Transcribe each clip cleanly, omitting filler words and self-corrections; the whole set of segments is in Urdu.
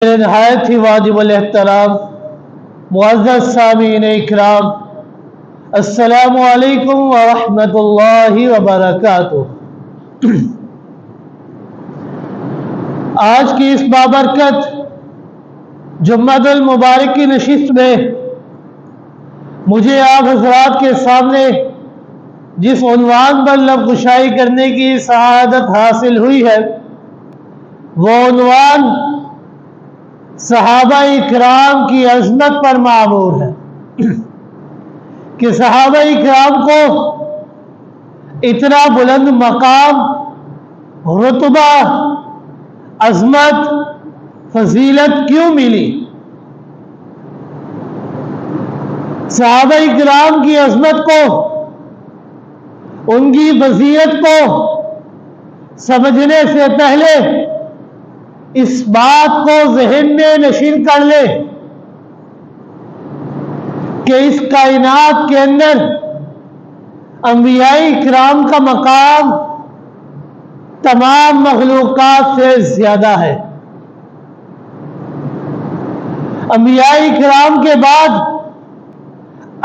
نہایت ہی واجب الاحترام معزز سامعین اکرام، السلام علیکم ورحمۃ اللہ وبرکاتہ۔ آج کی اس بابرکت جمعۃ المبارک کی نشست میں مجھے آپ حضرات کے سامنے جس عنوان پر لب گشائی کرنے کی سعادت حاصل ہوئی ہے وہ عنوان صحابہ اکرام کی عظمت پر معمور ہے کہ صحابہ اکرام کو اتنا بلند مقام، رتبہ، عظمت، فضیلت کیوں ملی؟ صحابہ اکرام کی عظمت کو، ان کی فضیلت کو سمجھنے سے پہلے اس بات کو ذہن میں نشین کر لے کہ اس کائنات کے اندر انبیاء اکرام کا مقام تمام مخلوقات سے زیادہ ہے۔ انبیاء اکرام کے بعد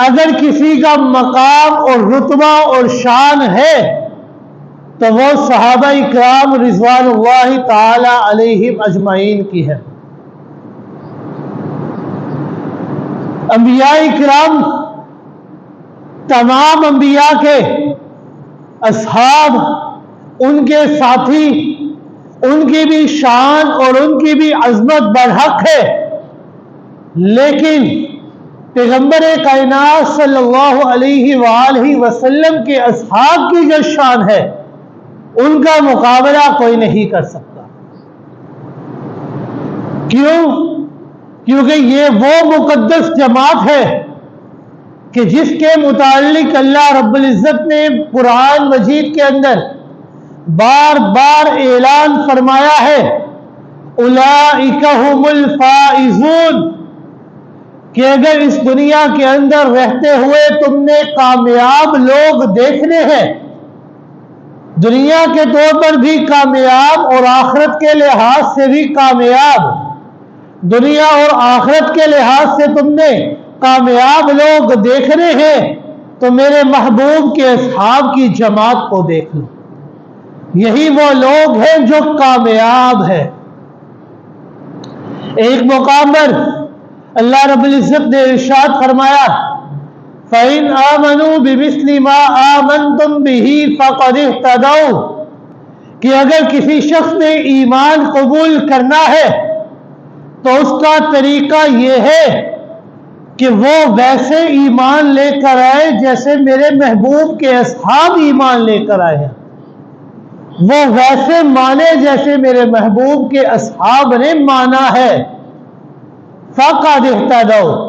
اگر کسی کا مقام اور رتبہ اور شان ہے تو وہ صحابہ اکرام رضوان اللہ تعالی علیہم اجمعین کی ہے۔ انبیاء اکرام تمام انبیاء کے اصحاب، ان کے ساتھی، ان کی بھی شان اور ان کی بھی عظمت برحق ہے، لیکن پیغمبر کائنات صلی اللہ علیہ وآلہ وسلم کے اصحاب کی جو شان ہے ان کا مقابلہ کوئی نہیں کر سکتا۔ کیوں؟ کیونکہ یہ وہ مقدس جماعت ہے کہ جس کے متعلق اللہ رب العزت نے قرآن مجید کے اندر بار بار اعلان فرمایا ہے، اولئک ھم الفائزون، کہ اگر اس دنیا کے اندر رہتے ہوئے تم نے کامیاب لوگ دیکھنے ہیں، دنیا کے طور پر بھی کامیاب اور آخرت کے لحاظ سے بھی کامیاب، دنیا اور آخرت کے لحاظ سے تم نے کامیاب لوگ دیکھنے ہیں تو میرے محبوب کے اصحاب کی جماعت کو دیکھ لو، یہی وہ لوگ ہیں جو کامیاب ہیں۔ ایک مقام پر اللہ رب العزت نے ارشاد فرمایا، فَإِنْ آمَنُوا بِمِثْلِ مَا آمَنْتُمْ بِهِ فَقَدِ اهْتَدَوْا، کہ اگر کسی شخص نے ایمان قبول کرنا ہے تو اس کا طریقہ یہ ہے کہ وہ ویسے ایمان لے کر آئے جیسے میرے محبوب کے اصحاب ایمان لے کر آئے ہیں، وہ ویسے مانے جیسے میرے محبوب کے اصحاب نے مانا ہے۔ فَقَدِ اهْتَدَوْا،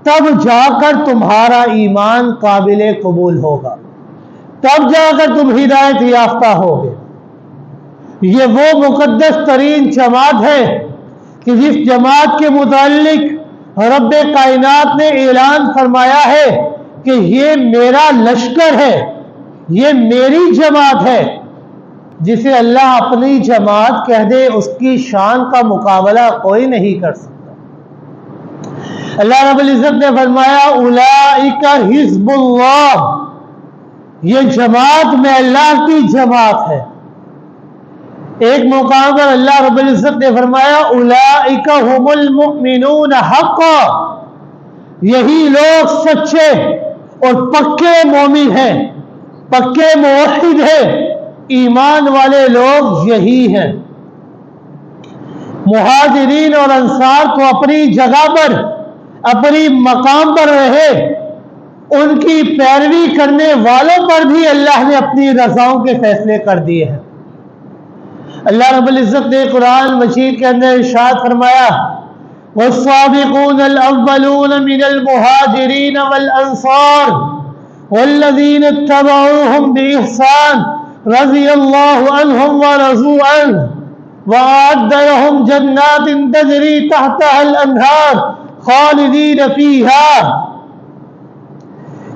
تب جا کر تمہارا ایمان قابل قبول ہوگا، تب جا کر تم ہدایت یافتہ ہوگے۔ یہ وہ مقدس ترین جماعت ہے کہ جس جماعت کے متعلق رب کائنات نے اعلان فرمایا ہے کہ یہ میرا لشکر ہے، یہ میری جماعت ہے۔ جسے اللہ اپنی جماعت کہہ دے اس کی شان کا مقابلہ کوئی نہیں کر سکتا۔ اللہ رب العزت نے فرمایا، اولئک حزب اللہ، یہ جماعت میں اللہ کی جماعت ہے۔ ایک مقام پر اللہ رب العزت نے فرمایا، اولئک ھم المؤمنون حقا، یہی لوگ سچے اور پکے مومن ہیں، پکے موحد ہیں، ایمان والے لوگ یہی ہیں۔ مہاجرین اور انصار کو اپنی جگہ پر، اپنی مقام پر رہے، ان کی پیروی کرنے والوں پر بھی اللہ نے اپنی رضاؤں کے فیصلے کر دیے ہیں۔ اللہ رب العزت نے قرآن مجید کے اندر ارشاد فرمایا، والسابقون الاولون من المہاجرین والانصار والذین اتبعوهم بإحسان رضی اللہ عنہم ورضوا عنہ وأعد لهم جنات تجری تحتها الانہار خالدین فیہا،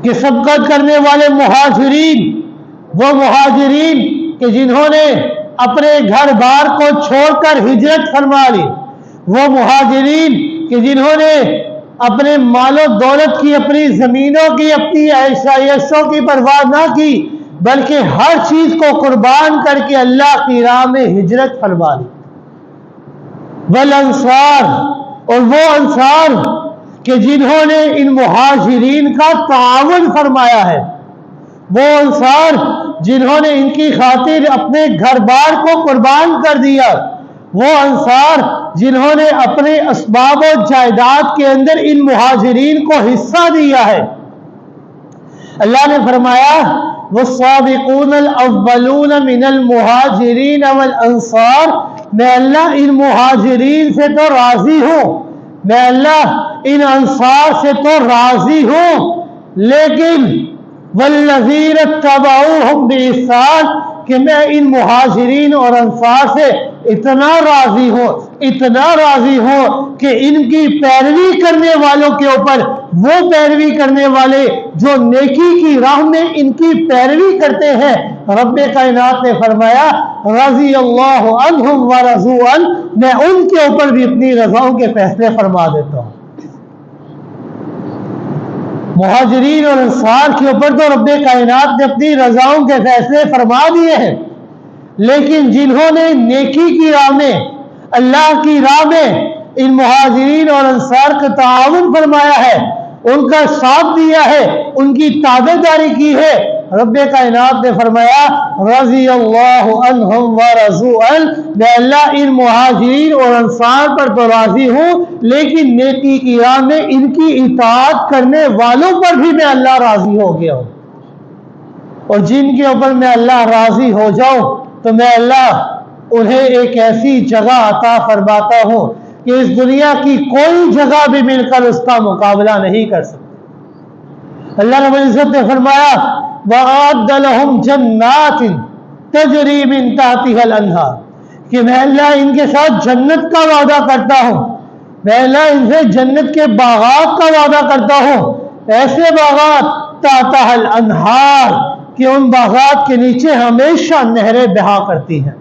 کہ سبقت کرنے والے مہاجرین، وہ مہاجرین کہ جنہوں نے اپنے گھر بار کو چھوڑ کر ہجرت فرما لی، وہ مہاجرین کہ جنہوں نے اپنے مال و دولت کی، اپنی زمینوں کی، اپنی عیشوں کی پرواہ نہ کی، بلکہ ہر چیز کو قربان کر کے اللہ کی راہ میں ہجرت فرما لی۔ والانصار، اور وہ انصار کہ جنہوں نے ان مہاجرین کا تعاون فرمایا ہے، وہ انصار جنہوں نے ان کی خاطر اپنے گھر بار کو قربان کر دیا، وہ انصار جنہوں نے اپنے اسباب و جائیداد کے اندر ان مہاجرین کو حصہ دیا ہے۔ اللہ نے فرمایا والسابقون الاولون من المہاجرین والانصار، میں اللہ ان مہاجرین سے تو راضی ہوں، میں اللہ ان انصار سے تو راضی ہوں، لیکن والذین اتبعوہم بإحسان، کہ میں ان مہاجرین اور انصار سے اتنا راضی ہوں کہ ان کی پیروی کرنے والوں کے اوپر، وہ پیروی کرنے والے جو نیکی کی راہ میں ان کی پیروی کرتے ہیں، رب کائنات نے فرمایا رضی اللہ عنہم ورضوا عنہ، میں ان کے اوپر بھی اپنی رضاؤں کے فیصلے فرما دیتا ہوں۔ مہاجرین اور انصار کے اوپر تو رب کائنات نے اپنی رضاؤں کے فیصلے فرما دیے ہیں، لیکن جنہوں نے نیکی کی راہ میں، اللہ کی راہ میں ان مہاجرین اور انصار کا تعاون فرمایا ہے، ان کا ساتھ دیا ہے، ان کی تابعداری کی ہے، رب کائنات نے فرمایا رضی اللہ عنہم ورضوا عنہ، میں اللہ ان مہاجرین اور انصار پر تو راضی ہوں، لیکن نیکی کی راہ میں ان کی اطاعت کرنے والوں پر بھی میں اللہ راضی ہو گیا ہوں، اور جن کے اوپر میں اللہ راضی ہو جاؤں تو میں اللہ انہیں ایک ایسی جگہ عطا فرماتا ہوں کہ اس دنیا کی کوئی جگہ بھی مل کر اس کا مقابلہ نہیں کر سکتی۔ اللہ رب العزت نے فرمایا وَأَعَدَّ لَهُمْ جَنَّاتٍ تَجْرِي مِن تَحْتِهَا الْأَنْهَارُ، کہ میں اللہ ان کے ساتھ جنت کا وعدہ کرتا ہوں، میں اللہ ان سے جنت کے باغات کا وعدہ کرتا ہوں، ایسے باغات تحتها الْأَنْهَارُ کہ ان باغات کے نیچے ہمیشہ نہریں بہا کرتی ہیں،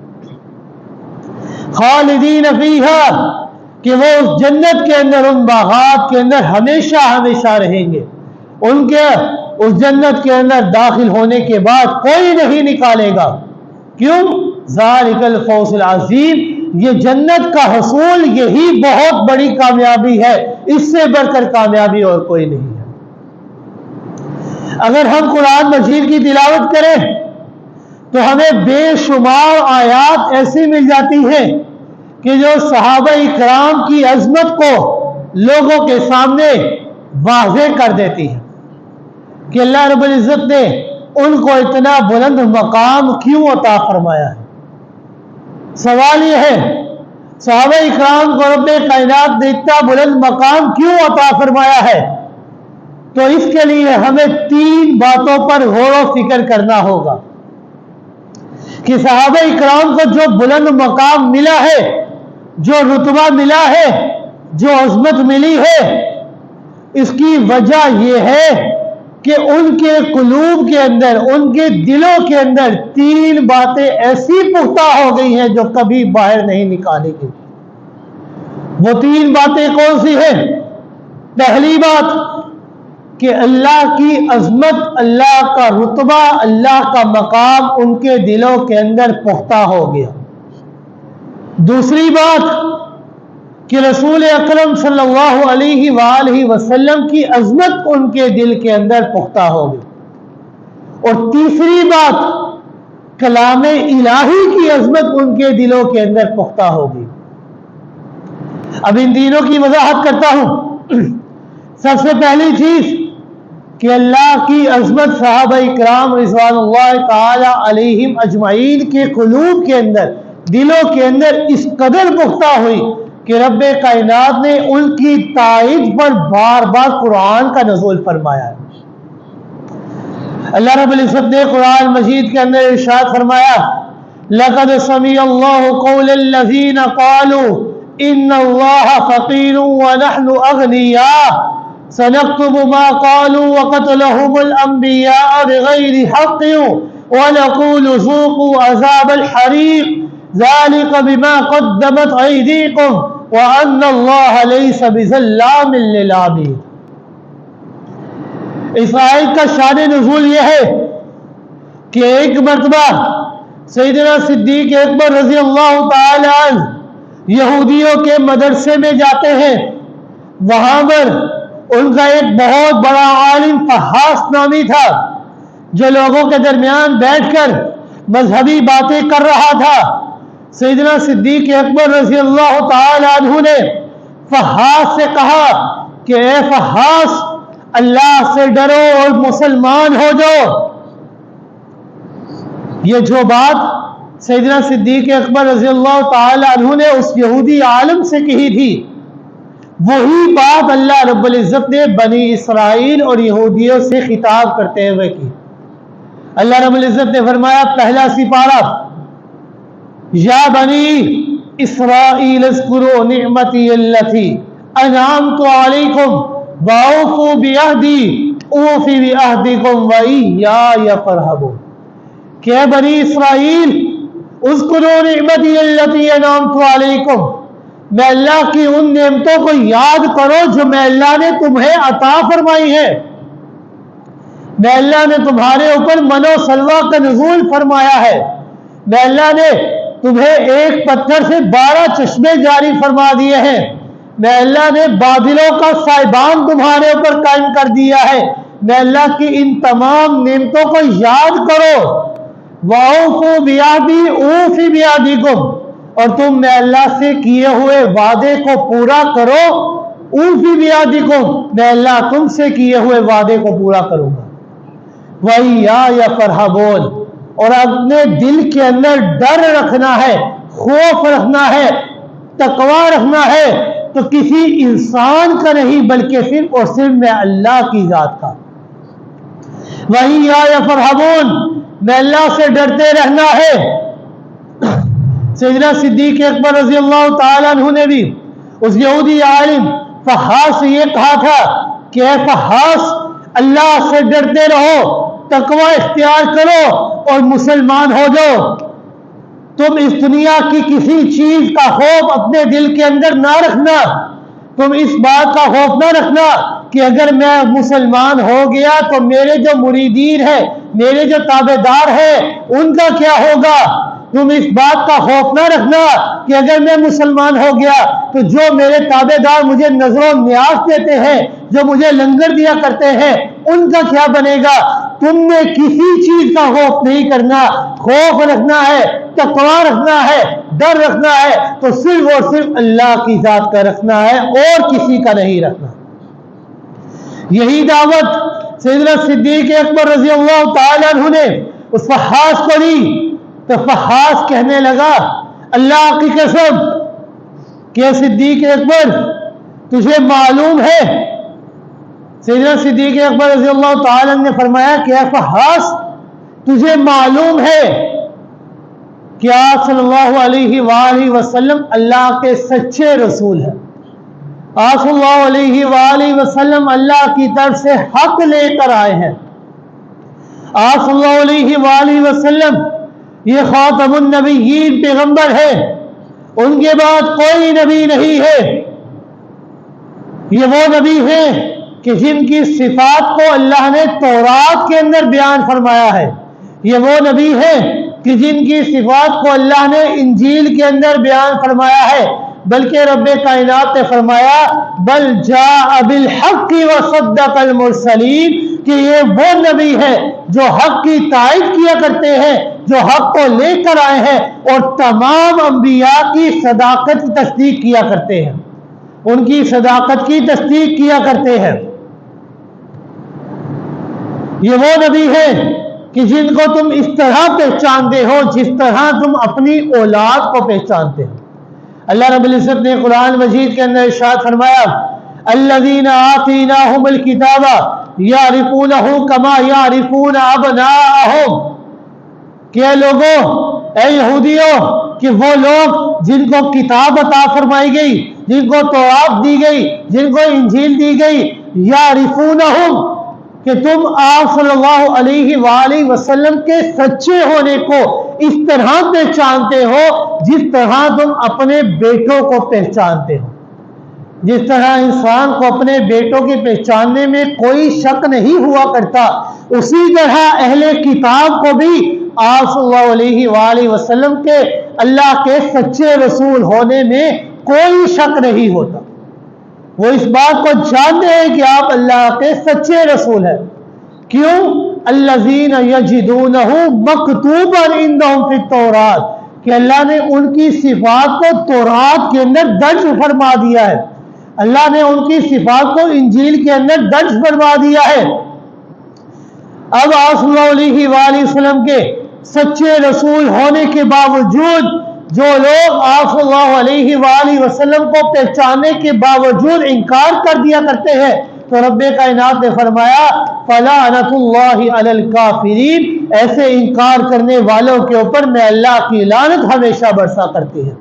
خالدین فیہا، کہ وہ اس جنت کے اندر، ان باغات کے اندر ہمیشہ ہمیشہ رہیں گے، ان کے اس جنت کے اندر داخل ہونے کے بعد کوئی نہیں نکالے گا۔ کیوں؟ ذالک الفوز العظیم، یہ جنت کا حصول یہی بہت بڑی کامیابی ہے، اس سے بڑھ کر کامیابی اور کوئی نہیں ہے۔ اگر ہم قرآن مجید کی تلاوت کریں تو ہمیں بے شمار آیات ایسی مل جاتی ہیں کہ جو صحابہ اکرام کی عظمت کو لوگوں کے سامنے واضح کر دیتی ہے کہ اللہ رب العزت نے ان کو اتنا بلند مقام کیوں عطا فرمایا ہے۔ سوال یہ ہے صحابہ اکرام کو رب کائنات نے اتنا بلند مقام کیوں عطا فرمایا ہے؟ تو اس کے لیے ہمیں 3 باتوں پر غور و فکر کرنا ہوگا کہ صحابہ اکرام کو جو بلند مقام ملا ہے، جو رتبہ ملا ہے، جو عظمت ملی ہے، اس کی وجہ یہ ہے کہ ان کے قلوب کے اندر، ان کے دلوں کے اندر 3 باتیں ایسی پختہ ہو گئی ہیں جو کبھی باہر نہیں نکالی گئی۔ وہ 3 باتیں کون سی ہیں؟ پہلی بات کہ اللہ کی عظمت، اللہ کا رتبہ، اللہ کا مقام ان کے دلوں کے اندر پختہ ہو گیا۔ دوسری بات کہ رسول اکرم صلی اللہ علیہ وآلہ وسلم کی عظمت ان کے دل کے اندر پختہ ہو گئی۔ اور تیسری بات کلام الہی کی عظمت ان کے دلوں کے اندر پختہ ہو گئی۔ اب ان تینوں کی وضاحت کرتا ہوں۔ سب سے پہلی چیز کہ اللہ کی عظمت صحابہ اکرام رضوان اللہ تعالی علیہم اجمعین کے قلوب کے اندر، دلوں کے اندر اس قدر پختہ ہوئی کہ رب کائنات نے ان کی تائید پر بار بار قرآن کا نزول فرمایا ہے۔ اللہ رب العزت نے قرآن مجید کے اندر ارشاد فرمایا لَقَدْ سَمِعَ اللَّهُ قَوْلَ الَّذِينَ قَالُوا إِنَّ اللَّهَ فَقِيرٌ وَنَحْنُ أَغْنِيَاءُ سَنَكْتُبُ مَا قَالُوا وَقَتْلَهُمُ الْأَنْبِيَاءَ بِغَيْرِ حَقٍّ وَنَقُولُ ذُوقُوا عَذَابَ الْحَرِيقِ ذَلِكَ بِمَا قَدَّمَتْ أَيْدِيكُمْ وَأَنَّ اللَّهَ لَيْسَ بِظَلَّامٍ لِّلْعَبِيدِ۔ اس آیت کا شان نزول یہ ہے کہ ایک مرتبہ سیدنا صدیق اکبر رضی اللہ تعالی عنہ یہودیوں کے مدرسے میں جاتے ہیں۔ وہاں پر ان کا ایک بہت بڑا عالم فحاص نامی تھا جو لوگوں کے درمیان بیٹھ کر مذہبی باتیں کر رہا تھا۔ سیدنا صدیق اکبر رضی اللہ تعالی عنہ نے فحاص سے کہا کہ اے فحاص، اللہ سے ڈرو اور مسلمان ہو جاؤ۔ یہ جو بات سیدنا صدیق اکبر رضی اللہ تعالی عنہ نے اس یہودی عالم سے کہی تھی، وہی بات اللہ رب العزت نے بنی اسرائیل اور یہودیوں سے خطاب کرتے ہوئے کی۔ اللہ رب العزت نے فرمایا، پہلا سپارہ، یا بنی اسرائیل اذکروا نعمتی التی انعمت علیکم واوفوا بعہدی اوفی بعہدکم وایای فارہبون۔ کہ بنی اسرائیل اذکروا نعمتی التی انعمت علیکم، میں اللہ کی ان نعمتوں کو یاد کرو جو میں اللہ نے تمہیں عطا فرمائی ہے۔ میں اللہ نے تمہارے اوپر من و سلوہ کا نزول فرمایا ہے۔ میں اللہ نے تمہیں ایک پتھر سے 12 چشمے جاری فرما دیے ہیں۔ میں اللہ نے بادلوں کا سائبان تمہارے اوپر قائم کر دیا ہے۔ میں اللہ کی ان تمام نعمتوں کو یاد کرو۔ وَأَوْفُوا بِعَہْدِی أُوفِ بِعَہْدِکُم، اور تم میں اللہ سے کیے ہوئے وعدے کو پورا کرو۔ اوفی بعہدکم، میں اللہ تم سے کیے ہوئے وعدے کو پورا کروں گا۔ وایای فارہبون، اور اپنے دل کے اندر ڈر رکھنا ہے، خوف رکھنا ہے، تقوی رکھنا ہے، تو کسی انسان کا نہیں بلکہ صرف اور صرف میں اللہ کی ذات کا۔ وایای فارہبون، میں اللہ سے ڈرتے رہنا ہے۔ سیدنا صدیق اکبر رضی اللہ تعالیٰ عنہ نے بھی اس یہودی عالم فحاص سے یہ کہا تھا کہ اے فحاص، اللہ سے ڈرتے رہو، تقوی اختیار کرو اور مسلمان ہو جاؤ۔ تم اس دنیا کی کسی چیز کا خوف اپنے دل کے اندر نہ رکھنا۔ تم اس بات کا خوف نہ رکھنا کہ اگر میں مسلمان ہو گیا تو میرے جو مریدین ہیں، میرے جو تابع دار ہیں، ان کا کیا ہوگا۔ تم اس بات کا خوف نہ رکھنا کہ اگر میں مسلمان ہو گیا تو جو میرے تابع دار مجھے نظر و نیاز دیتے ہیں، جو مجھے لنگر دیا کرتے ہیں، ان کا کیا بنے گا۔ تم نے کسی چیز کا خوف نہیں کرنا، خوف رکھنا ہے، تقوی رکھنا ہے، ڈر رکھنا ہے تو صرف اور صرف اللہ کی ذات کا رکھنا ہے اور کسی کا نہیں رکھنا۔ یہی دعوت سیدنا صدیق اکبر رضی اللہ تعالی عنہ نے اس فحاص کو دی تو فحاص کہنے لگا، اللہ کی قسم کہ صدیق اکبر تجھے معلوم ہے۔ سیدنا صدیق اکبر رضی اللہ تعالی عنہ نے فرمایا کہ اے فحاص، تجھے معلوم ہے کہ آپ صلی اللہ علیہ وآلہ وسلم اللہ کے سچے رسول ہیں۔ آپ صلی اللہ علیہ وآلہ وسلم اللہ کی طرف سے حق لے کر آئے ہیں۔ آپ صلی اللہ علیہ وآلہ وسلم یہ خاتم النبیین پیغمبر ہے، ان کے بعد کوئی نبی نہیں ہے۔ یہ وہ نبی ہیں کہ جن کی صفات کو اللہ نے تورات کے اندر بیان فرمایا ہے۔ یہ وہ نبی ہیں کہ جن کی صفات کو اللہ نے انجیل کے اندر بیان فرمایا ہے، بلکہ رب کائنات نے فرمایا بل جاء بالحق وصدق المرسلین، کہ یہ وہ نبی ہے جو حق کی تائید کیا کرتے ہیں، جو حق کو لے کر آئے ہیں اور تمام انبیاء کی صداقت کی تصدیق کیا کرتے ہیں، ان کی صداقت کی تصدیق کیا کرتے ہیں۔ یہ وہ نبی ہے کہ جن کو تم اس طرح پہچانتے ہو جس طرح تم اپنی اولاد کو پہچانتے ہو۔ اللہ رب العزت نے قرآن مجید کے اندر ارشاد فرمایا الذین آتیناہم الکتاب یعرفونہ کما یعرفون ابناءہم، کہ اے لوگوں، اے یہودیوں، کہ وہ لوگ جن کو کتاب عطا فرمائی گئی، جن کو تورات دی گئی، جن کو انجیل دی گئی، یعرفونہم، کہ تم آپ صلی اللہ علیہ وآلہ وسلم کے سچے ہونے کو اس طرح پہچانتے ہو جس طرح تم اپنے بیٹوں کو پہچانتے ہو. جس طرح انسان کو اپنے بیٹوں کے پہچاننے میں کوئی شک نہیں ہوا کرتا، اسی طرح اہل کتاب کو بھی آپ صلی اللہ علیہ وآلہ وسلم کے اللہ کے سچے رسول ہونے میں کوئی شک نہیں ہوتا. وہ اس بات کو جانتے ہیں کہ آپ اللہ کے سچے رسول ہیں. کیوں؟ الذین یجدونہ مکتوبا عندہم فی التوراۃ، کہ اللہ نے ان کی صفات کو تورات کے اندر درج فرما دیا ہے. اللہ نے ان کی صفات کو انجیل کے اندر درج فرما دیا ہے. اب آپ صلی اللہ علیہ وآلہ وسلم کے سچے رسول ہونے کے باوجود جو لوگ آپ صلی اللہ علیہ وآلہ وسلم کو پہچاننے کے باوجود انکار کر دیا کرتے ہیں، تو رب کائنات نے فرمایا فَلَعْنَةُ اللَّهِ عَلَى الْكَافِرِينَ، ایسے انکار کرنے والوں کے اوپر میں اللہ کی لعنت ہمیشہ برسا کرتی ہے.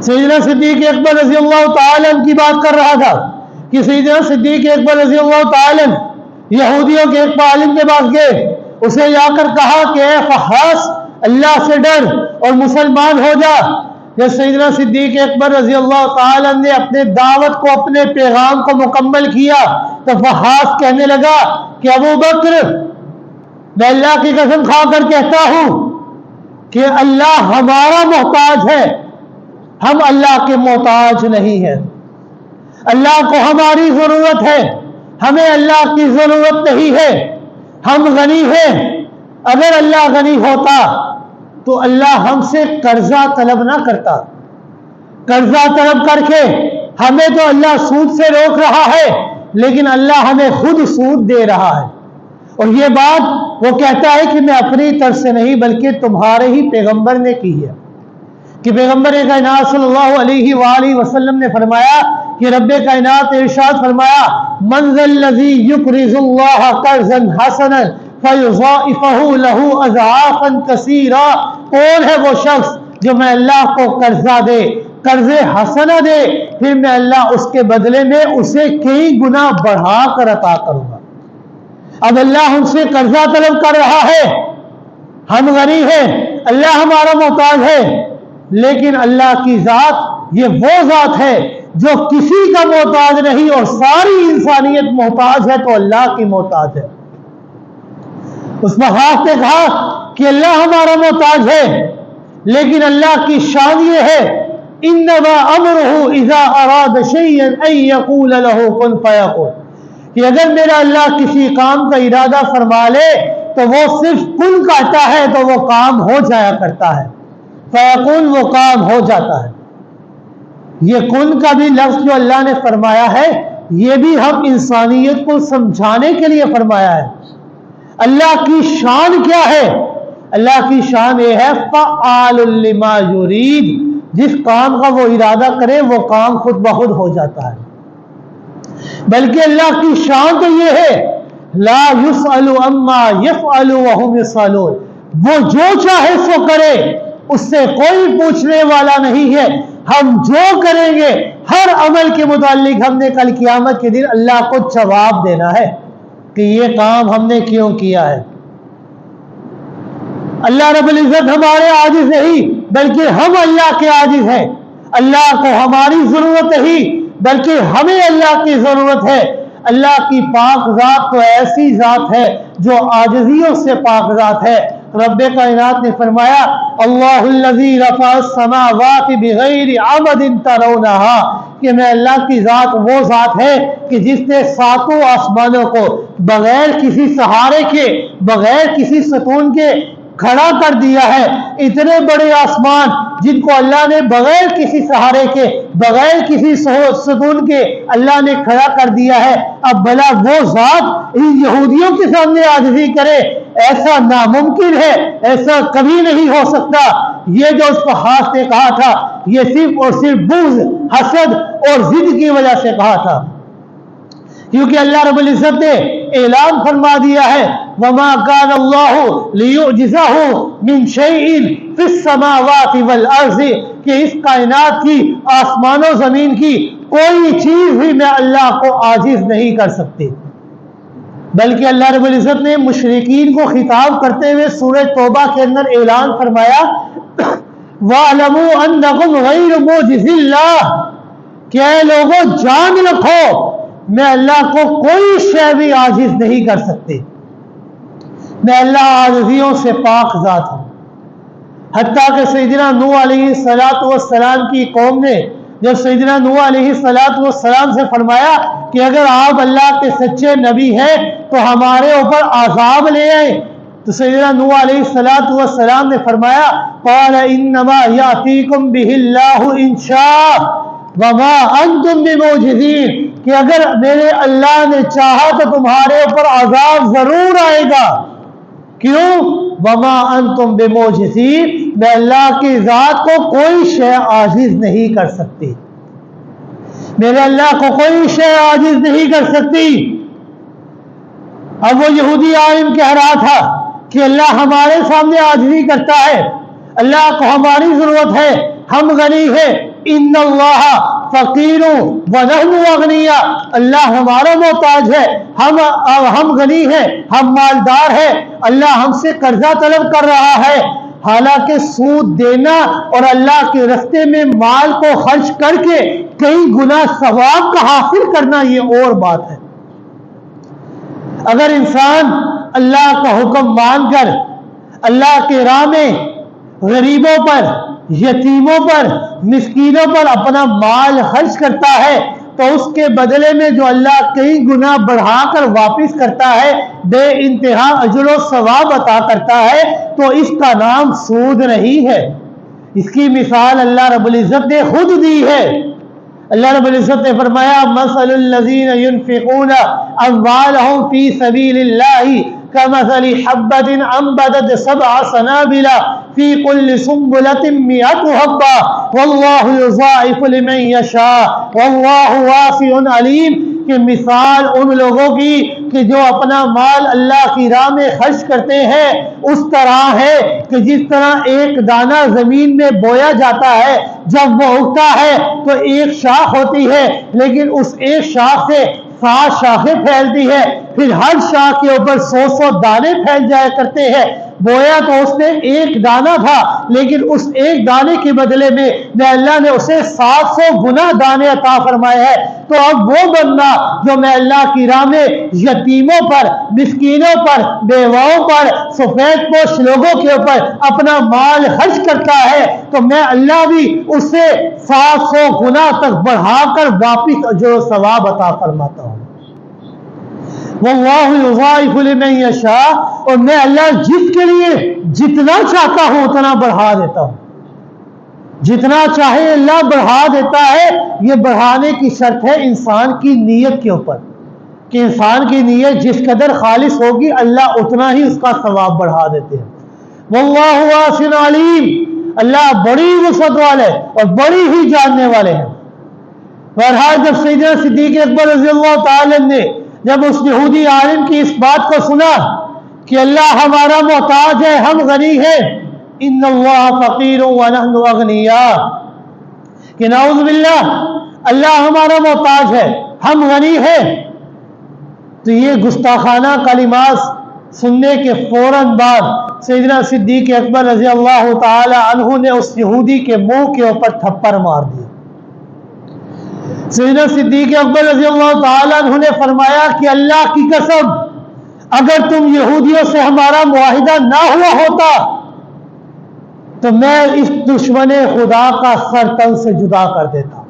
سیدنا صدیق اکبر رضی اللہ تعالیٰ عنہ کی بات کر رہا تھا کہ سیدنا صدیق اکبر رضی اللہ تعالیٰ عنہ یہودیوں کے ایک عالم کے پاس گئے، اسے جا کر کہا کہ اے فحاص اللہ سے ڈر اور مسلمان ہو جا. جب سیدنا صدیق اکبر رضی اللہ تعالیٰ نے اپنے دعوت کو، اپنے پیغام کو مکمل کیا تو فحاص کہنے لگا کہ ابو بکر، میں اللہ کی قسم کھا کر کہتا ہوں کہ اللہ ہمارا محتاج ہے، ہم اللہ کے محتاج نہیں ہیں. اللہ کو ہماری ضرورت ہے، ہمیں اللہ کی ضرورت نہیں ہے. ہم غنی ہیں، اگر اللہ غنی ہوتا تو اللہ ہم سے قرضہ طلب نہ کرتا. قرضہ طلب کر کے ہمیں تو اللہ سود سے روک رہا ہے، لیکن اللہ ہمیں خود سود دے رہا ہے. اور یہ بات وہ کہتا ہے کہ میں اپنی طرف سے نہیں بلکہ تمہارے ہی پیغمبر نے کی ہے. کہ پیغمبر کائنات صلی اللہ علیہ وآلہ وسلم نے فرمایا کہ رب کائنات نے ارشاد فرمایا من ذا الذی یقرض اللہ قرضا حسنا فیضاعفہ لہ اضعافا کثیرا، کون ہے وہ شخص جو میں اللہ کو قرضہ دے، قرض حسنہ دے، پھر میں اللہ اس کے بدلے میں اسے کئی گنا بڑھا کر عطا کروں گا. اب اللہ ہم سے قرضہ طلب کر رہا ہے، ہم غنی ہیں، اللہ ہمارا محتاج ہے، لیکن اللہ کی ذات یہ وہ ذات ہے جو کسی کا محتاج نہیں اور ساری انسانیت محتاج ہے تو اللہ کی محتاج ہے. اس محاذ نے کہا کہ اللہ ہمارا محتاج ہے، لیکن اللہ کی شان یہ ہے انما امرہ اذا اراد شیئا ان یقول لہ کن فیکون، کہ اگر میرا اللہ کسی کام کا ارادہ فرما لے تو وہ صرف کن کہتا ہے تو وہ کام ہو جایا کرتا ہے. فیکون، وہ کام ہو جاتا ہے. یہ کن کا بھی لفظ جو اللہ نے فرمایا ہے یہ بھی ہم انسانیت کو سمجھانے کے لیے فرمایا ہے. اللہ کی شان کیا ہے؟ اللہ کی شان یہ ہے فعال لما یرید، جس کام کا وہ ارادہ کرے وہ کام خود بخود ہو جاتا ہے. بلکہ اللہ کی شان تو یہ ہے لا یسأل عما یفعل وهم یسألون، وہ جو چاہے سو کرے، اس سے کوئی پوچھنے والا نہیں ہے. ہم جو کریں گے ہر عمل کے متعلق ہم نے کل قیامت کے دن اللہ کو جواب دینا ہے کہ یہ کام ہم نے کیوں کیا ہے. اللہ رب العزت ہمارے عاجز نہیں بلکہ ہم اللہ کے عاجز ہیں. اللہ کو ہماری ضرورت نہیں بلکہ ہمیں اللہ کی ضرورت ہے. اللہ کی پاک ذات تو ایسی ذات ہے جو عاجزیوں سے پاک ذات ہے. رب کائنات نے فرمایا اللہ الذی رفع السماوات بغیر عمد ترونها، کہ میں اللہ کی ذات وہ ذات ہے کہ جس نے ساتوں آسمانوں کو بغیر کسی سہارے کے، بغیر کسی ستون کے کھڑا کر دیا ہے. اتنے بڑے آسمان جن کو اللہ نے بغیر کسی سہارے کے، بغیر کسی ستون کے اللہ نے کھڑا کر دیا ہے. اب بھلا وہ ذات ان یہودیوں کے سامنے عاجزی کرے؟ ایسا ناممکن ہے، ایسا کبھی نہیں ہو سکتا. یہ جو اس کو ہاتھ نے کہا تھا یہ صرف اور صرف بغض، حسد اور ضد کی وجہ سے کہا تھا، کیونکہ اللہ رب العزت نے اعلان فرما دیا ہے وما كان الله ليعجزه من شيء في السماوات والارض، کہ اس کائنات کی، آسمان و زمین کی کوئی چیز بھی میں اللہ کو عاجز نہیں کر سکتی. بلکہ اللہ رب العزت نے مشرکین کو خطاب کرتے ہوئے سورہ توبہ کے اندر اعلان فرمایا وَاعْلَمُوا أَنَّكُمْ غَيْرُ مُعْجِزِ اللَّهِ کہ اے لوگوں جان رکھو میں اللہ کو کوئی شے بھی عاجز نہیں کر سکتی، میں اللہ عاجزیوں سے پاک ذات ہوں۔ حتیٰ کہ سیدنا نوح علیہ السلام کی قوم نے جب سیدنا نوح علیہ السلام سے فرمایا کہ اگر آپ اللہ کے سچے نبی ہیں تو ہمارے اوپر عذاب لے آئے، تو سیدنا نوح علیہ السلام نے فرمایا قال انما یاتیکم بہ اللہ ان شاء وما انتم بمعجزین کہ اگر میرے اللہ نے چاہا تو تمہارے اوپر عذاب ضرور آئے گا۔ کیوں؟ وما انتم بمعجزین میں اللہ کی ذات کو کوئی شے عاجز نہیں کر سکتی، میرے اللہ کو کوئی شے عاجز نہیں کر سکتی۔ اب وہ یہودی عالم کہہ رہا تھا کہ اللہ ہمارے سامنے عاجزی کرتا ہے، اللہ کو ہماری ضرورت ہے، ہم غنی ہیں، ان اللہ فقیر ونحن اغنیاء اللہ ہمارا محتاج ہے، ہم غنی ہیں، ہم مالدار ہیں، اللہ ہم سے قرضہ طلب کر رہا ہے۔ حالانکہ سود دینا اور اللہ کے راستے میں مال کو خرچ کر کے کئی گنا ثواب کا حاصل کرنا یہ اور بات ہے۔ اگر انسان اللہ کا حکم مان کر اللہ کے راہ میں غریبوں پر، یتیموں پر، مسکینوں پر اپنا مال خرچ کرتا ہے تو اس کے بدلے میں جو اللہ کئی گنا بڑھا کر واپس کرتا ہے، بے انتہا اجر و ثواب عطا کرتا ہے، تو اس کا نام سود نہیں ہے۔ اس کی مثال اللہ رب العزت نے خود دی ہے۔ اللہ رب العزت نے فرمایا مثل الذین ينفقون اموالهم فی سبیل اللہ کمثل حبۃ انبتت سبع سنابل فی کل سنبلۃ مئۃ حبۃ واللہ یضاعف لمن یشاء واللہ واسع علیم کہ مثال ان لوگوں کی کہ جو اپنا مال اللہ کی راہ میں خرچ کرتے ہیں اس طرح ہے کہ جس طرح ایک دانہ زمین میں بویا جاتا ہے، جب وہ اگتا ہے تو ایک شاخ ہوتی ہے، لیکن اس ایک شاخ سے 7 شاخیں پھیلتی ہے، پھر ہر شاخ کے اوپر 100 دانے پھیل جایا کرتے ہیں۔ بویا تو اس نے ایک دانہ تھا، لیکن اس ایک دانے کے بدلے میں اللہ نے اسے 700 گنا دانے عطا فرمائے ہیں۔ تو اب وہ بندہ جو میں اللہ کی راہ میں یتیموں پر، مسکینوں پر، بیواؤں پر، سفید پوش لوگوں کے اوپر اپنا مال خرچ کرتا ہے تو میں اللہ بھی اسے 700 گنا تک بڑھا کر واپس اجر و ثواب عطا فرماتا ہوں۔ واللہ یضاعف لمن یشاء اور میں اللہ جس کے لیے جتنا چاہتا ہوں اتنا بڑھا دیتا ہوں، جتنا چاہے اللہ بڑھا دیتا ہے۔ یہ بڑھانے کی شرط ہے انسان کی نیت کے اوپر کہ انسان کی نیت جس قدر خالص ہوگی اللہ اتنا ہی اس کا ثواب بڑھا دیتے ہیں۔ واللہ واسع علیم اللہ بڑی وسعت والے اور بڑی ہی جاننے والے ہیں۔ بہرحال جب سیدنا صدیق اکبر رضی اللہ تعالی نے جب اس یہودی عالم کی اس بات کو سنا کہ اللہ ہمارا محتاج ہے، ہم غنی ہیں، ان اللہ فقیر ونحن اغنیاء کہ نعوذ باللہ اللہ ہمارا محتاج ہے، ہم غنی ہیں، تو یہ گستاخانہ کلمات سننے کے فوراً بعد سیدنا صدیق اکبر رضی اللہ تعالی عنہ نے اس یہودی کے منہ کے اوپر تھپڑ مار دیا۔ سیدنا صدیق اکبر رضی اللہ تعالی عنہ نے فرمایا کہ اللہ کی قسم اگر تم یہودیوں سے ہمارا معاہدہ نہ ہوا ہوتا تو میں اس دشمن خدا کا سر تن سے جدا کر دیتا،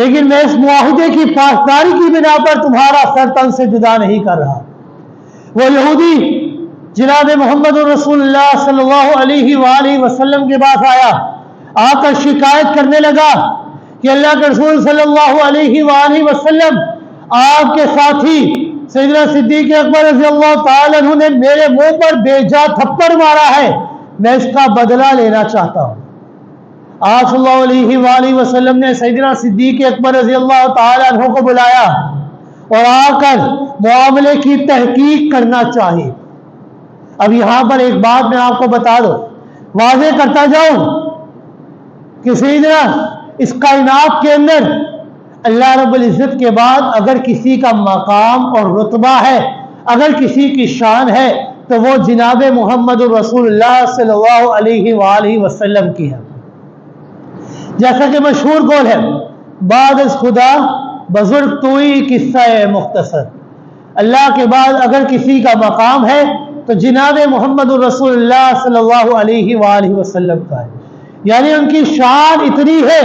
لیکن میں اس معاہدے کی پاسداری کی بنا پر تمہارا سر تن سے جدا نہیں کر رہا۔ وہ یہودی جناب محمد رسول اللہ صلی اللہ علیہ وآلہ وسلم کے پاس آیا، آ کر شکایت کرنے لگا کہ اللہ کے رسول صلی اللہ علیہ وآلہ وسلم آپ کے ساتھی سیدنا صدیق اکبر رضی اللہ تعالی عنہ نے میرے منہ پر بے جا تھپڑ مارا ہے، میں اس کا بدلہ لینا چاہتا ہوں۔ آپ صلی اللہ علیہ وآلہ وسلم نے سیدنا صدیق اکبر رضی اللہ تعالی عنہ کو بلایا اور آ کر معاملے کی تحقیق کرنا چاہیے۔ اب یہاں پر ایک بات میں آپ کو بتا دوں، واضح کرتا جاؤں کہ سیدنا اس کائنات کے اندر اللہ رب العزت کے بعد اگر کسی کا مقام اور رتبہ ہے اگر کسی کی شان ہے تو وہ جناب محمد رسول اللہ صلی اللہ علیہ وآلہ وسلم کی ہے۔ جیسا کہ مشہور قول ہے، بعد از خدا بزرگ توئی قصہ مختصر، اللہ کے بعد اگر کسی کا مقام ہے تو جناب محمد رسول اللہ صلی اللہ علیہ وآلہ وسلم کا ہے۔ یعنی ان کی شان اتنی ہے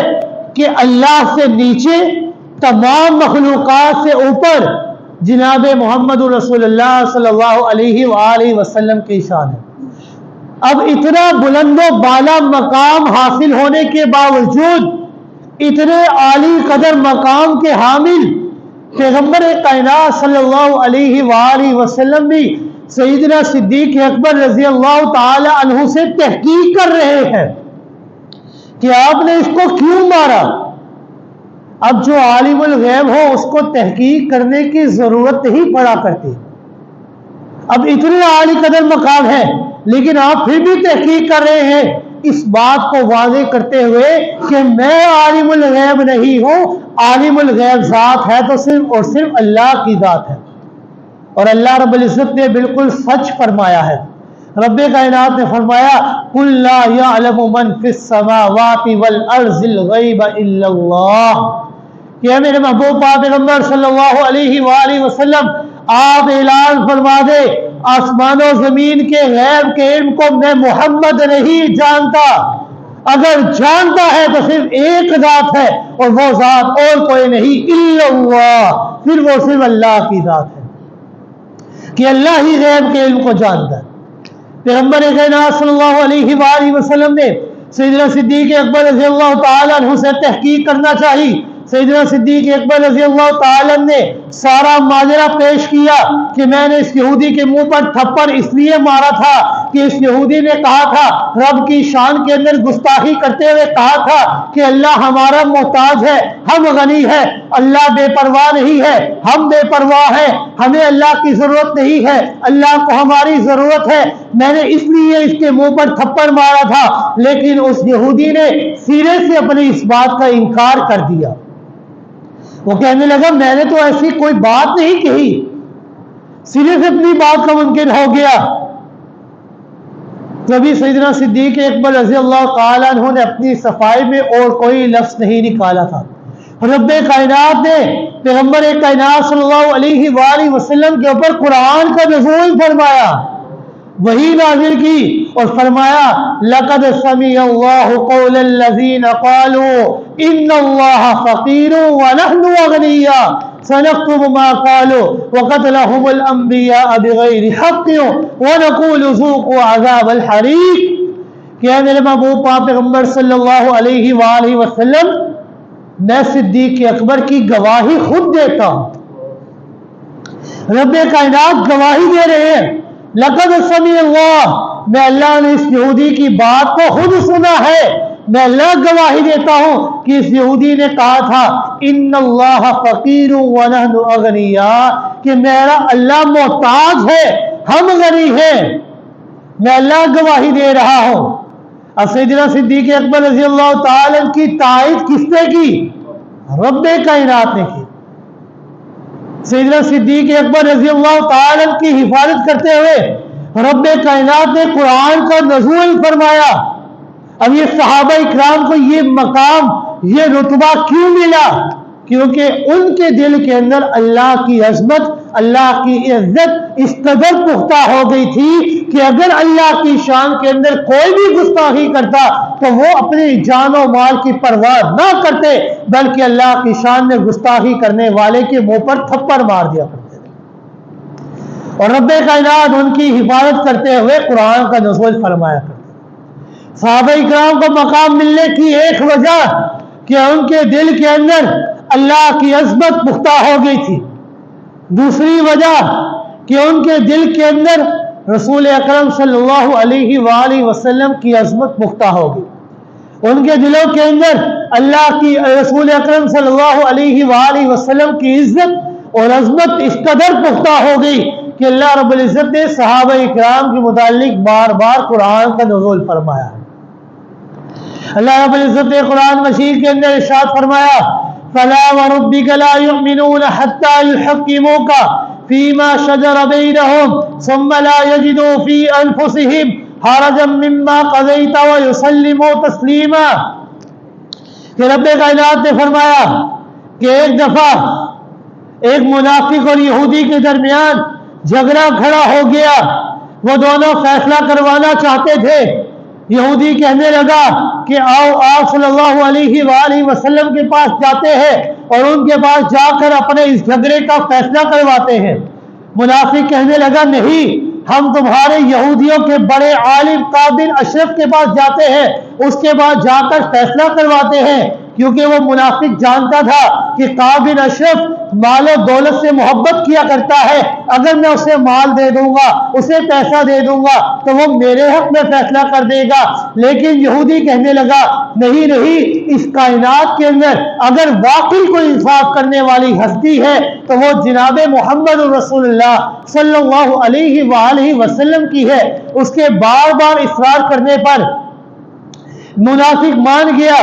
کہ اللہ سے نیچے، تمام مخلوقات سے اوپر جناب محمد رسول اللہ صلی اللہ علیہ وآلہ وسلم کی شان ہے۔ اب اتنا بلند و بالا مقام حاصل ہونے کے باوجود اتنے عالی قدر مقام کے حامل پیغمبر کائنات صلی اللہ علیہ وآلہ وسلم بھی سیدنا صدیق اکبر رضی اللہ تعالی عنہ سے تحقیق کر رہے ہیں کہ آپ نے اس کو کیوں مارا۔ اب جو عالم الغیب ہو اس کو تحقیق کرنے کی ضرورت نہیں پڑا کرتی۔ اب اتنے عالی قدر مقام ہے لیکن آپ پھر بھی تحقیق کر رہے ہیں، اس بات کو واضح کرتے ہوئے کہ میں عالم الغیب نہیں ہوں، عالم الغیب ذات ہے تو صرف اور صرف اللہ کی ذات ہے۔ اور اللہ رب العزت نے بالکل سچ فرمایا ہے۔ رب کائنات نے فرمایا قُلْ لَا يَعْلَمُ مَنْ فِي السَّمَاوَاتِ وَالْأَرْضِ الْغَيْبَ إِلَّا اللَّهُ کہ میرے محبوب پاک پیغمبر صلی اللہ علیہ وآلہ وسلم آپ اعلان فرما دے، آسمان و زمین کے غیب کے علم کو میں محمد نہیں جانتا، اگر جانتا ہے تو صرف ایک ذات ہے اور وہ ذات اور کوئی نہیں، الا اللہ، پھر وہ صرف اللہ کی ذات ہے کہ اللہ ہی غیب کے علم کو جانتا ہے۔ پیغمبر کائنات صلی اللہ علیہ وآلہ وسلم نے سیدنا صدیق اکبر رضی اللہ تعالی عنہ سے تحقیق کرنا چاہی۔ سیدنا صدیق اکبر رضی اللہ تعالی عنہ نے سارا ماجرا پیش کیا کہ میں نے اس یہودی کے منہ پر تھپڑ اس لیے مارا تھا کہ اس یہودی نے کہا تھا، رب کی شان کے اندر گستاخی کرتے ہوئے کہا تھا کہ اللہ ہمارا محتاج ہے، ہم غنی ہے، اللہ بے پرواہ نہیں ہے، ہم بے پرواہ ہیں، ہمیں اللہ کی ضرورت نہیں ہے، اللہ کو ہماری ضرورت ہے۔ میں نے اس لیے اس کے منہ پر تھپڑ مارا تھا، لیکن اس یہودی نے سینے سے اپنی اس بات کا انکار کر دیا۔ وہ کہنے لگا میں نے تو ایسی کوئی بات نہیں کہی، سینے سے اپنی بات کا منکر ہو گیا۔ کبھی سیدنا صدیق اکبر رضی اللہ تعالیٰ عنہ نے اپنی صفائی میں اور کوئی لفظ نہیں نکالا تھا۔ رب کائنات نے پیغمبر کائنات صلی اللہ علیہ وآلہ وسلم کے اوپر قرآن کا نزول فرمایا، وہی نازل کی اور فرمایا لَقَدْ سَمِعَ اللَّهُ قَوْلَ الَّذِينَ قَالُوا إِنَّ اللَّهَ فَقِيرٌ وَنَحْنُ أَغْنِيَّاءُ سَنَكْتُبُ مَا قَالُوا وَقَتْلَهُمُ الْأَنْبِيَاءَ بِغَيْرِ حَقٍّ وَنَقُولُ ذُوقُوا عَذَابَ الْحَرِيقِ کہ میرے محبوب پاک پیغمبر صلی اللہ علیہ وآلہ وسلم میں صدیق اکبر کی گواہی خود دیتا ہوں، رب کائنات گواہی دے رہے ہیں لقد سمع اللہ، میں اللہ نے اس یہودی کی بات کو خود سنا ہے، میں اللہ گواہی دیتا ہوں کہ اس یہودی نے کہا تھا ان اللہ فقیر ونحن اغنیاء کہ میرا اللہ محتاج ہے، ہم غنی ہیں، میں اللہ گواہی دے رہا ہوں۔ اب سیدنا صدیق اکبر رضی اللہ تعالی عنہ کی تائید کس نے کی؟ رب کائنات نے کی۔ سیدنا صدیق اکبر رضی اللہ تعالی عنہ کی حفاظت کرتے ہوئے رب کائنات نے قرآن کا نزول فرمایا۔ اب یہ صحابہ اکرام کو یہ مقام، یہ رتبہ کیوں ملا؟ کیونکہ ان کے دل کے اندر اللہ کی عظمت، اللہ کی عزت اس قدر پختہ ہو گئی تھی کہ اگر اللہ کی شان کے اندر کوئی بھی گستاخی کرتا تو وہ اپنی جان و مال کی پرواہ نہ کرتے، بلکہ اللہ کی شان میں گستاخی کرنے والے کے منہ پر تھپڑ مار دیا کرتے تھے، اور رب کائنات ان کی حفاظت کرتے ہوئے قرآن کا نزول فرمایا کرتے۔ صحابہ اکرام کو مقام ملنے کی ایک وجہ کہ ان کے دل کے اندر اللہ کی عظمت پختہ ہو گئی تھی، دوسری وجہ کہ ان کے دل کے اندر رسول اکرم صلی اللہ علیہ وآلہ وسلم کی عظمت پختہ ہو گئی، ان کے دلوں کے اندر اللہ کی رسول اکرم صلی اللہ علیہ وآلہ وسلم کی عزت اور عظمت اس قدر پختہ ہو گئی کہ اللہ رب العزت نے صحابہ اکرام کے متعلق بار بار قرآن کا نزول فرمایا۔ اللہ رب العزت نے قرآن مجید کے اندر ارشاد فرمایا فَلَا وَرَبِّكَ لَا يُؤْمِنُونَ حَتَّى يُحَكِّمُوكَ فيما شجر بينهم ثم لا يجدوا في أنفسهم حرجا مما قضيت ويسلموا تسلیما. کہ رب کائنات نے فرمایا کہ ایک دفعہ ایک منافق اور یہودی کے درمیان جھگڑا کھڑا ہو گیا. وہ دونوں فیصلہ کروانا چاہتے تھے. یہودی کہنے لگا کہ آؤ آپ صلی اللہ علیہ وآلہ وسلم کے پاس جاتے ہیں اور ان کے پاس جا کر اپنے اس جھگڑے کا فیصلہ کرواتے ہیں. منافق کہنے لگا نہیں، ہم تمہارے یہودیوں کے بڑے عالم کعب بن اشرف کے پاس جاتے ہیں، اس کے بعد جا کر فیصلہ کرواتے ہیں. کیونکہ وہ منافق جانتا تھا کہ کعب بن اشرف مال و دولت سے محبت کیا کرتا ہے. اگر میں اسے مال دے دوں گا، اسے پیسہ دے دوں گا تو وہ میرے حق میں فیصلہ کر دے گا. لیکن یہودی کہنے لگا نہیں نہیں، اس کائنات کے اندر اگر واقعی کوئی انصاف کرنے والی ہستی ہے تو وہ جناب محمد رسول اللہ صلی اللہ علیہ وآلہ وسلم کی ہے. اس کے بار بار اصرار کرنے پر منافق مان گیا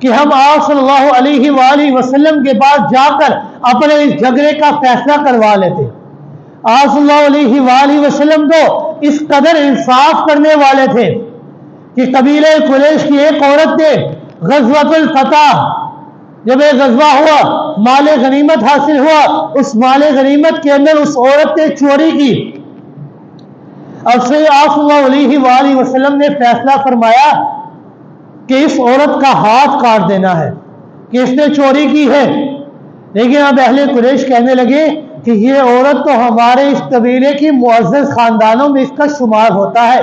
کہ ہم آپ صلی اللہ علیہ وآلہ وسلم کے پاس جا کر اپنے اس جھگڑے کا فیصلہ کروا لیتے. آپ صلی اللہ علیہ وآلہ وسلم تو اس قدر انصاف کرنے والے تھے کہ قبیلہ قریش کی ایک عورت نے غزوۃ الفتح، جب ایک غزوہ ہوا، مال غنیمت حاصل ہوا، اس مال غنیمت کے اندر اس عورت نے چوری کی. اب سے آپ صلی اللہ علیہ وآلہ وسلم نے فیصلہ فرمایا کہ اس عورت کا ہاتھ کاٹ دینا ہے کہ اس نے چوری کی ہے. لیکن اب اہل قریش کہنے لگے کہ یہ عورت تو ہمارے اس قبیلے کی معزز خاندانوں میں اس کا شمار ہوتا ہے،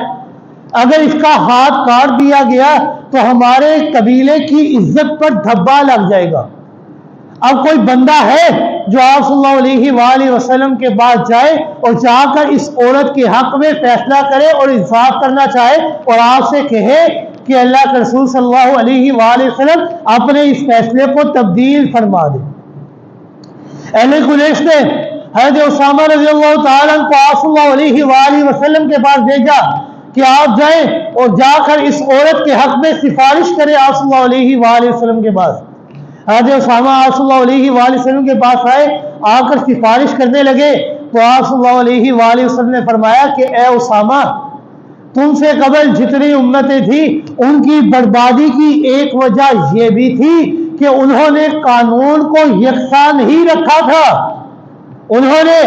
اگر اس کا ہاتھ کاٹ دیا گیا تو ہمارے قبیلے کی عزت پر دھبا لگ جائے گا. اب کوئی بندہ ہے جو آپ صلی اللہ علیہ وآلہ وسلم کے پاس جائے اور جا کر اس عورت کے حق میں فیصلہ کرے اور انصاف کرنا چاہے اور آپ سے کہے کہ اللہ کے رسول صلی اللہ علیہ وآلہ وسلم اپنے اس فیصلے کو تبدیل فرما دے. اہل قریش نے حضرت اسامہ رضی اللہ تعالیٰ کو آپ صلی اللہ علیہ وآلہ وسلم کے پاس بھیجا کہ آپ جائیں اور جا کر اس عورت کے حق میں سفارش کریں. آپ صلی اللہ علیہ وآلہ وسلم کے پاس حضرت اسامہ آپ صلی اللہ علیہ وآلہ وسلم کے پاس آئے، آ کر سفارش کرنے لگے تو آپ صلی اللہ علیہ وآلہ وسلم نے فرمایا کہ اے اسامہ، تم سے قبل جتنی امتیں تھیں ان کی بربادی کی ایک وجہ یہ بھی تھی کہ انہوں نے قانون کو یکساں نہیں رکھا تھا. انہوں نے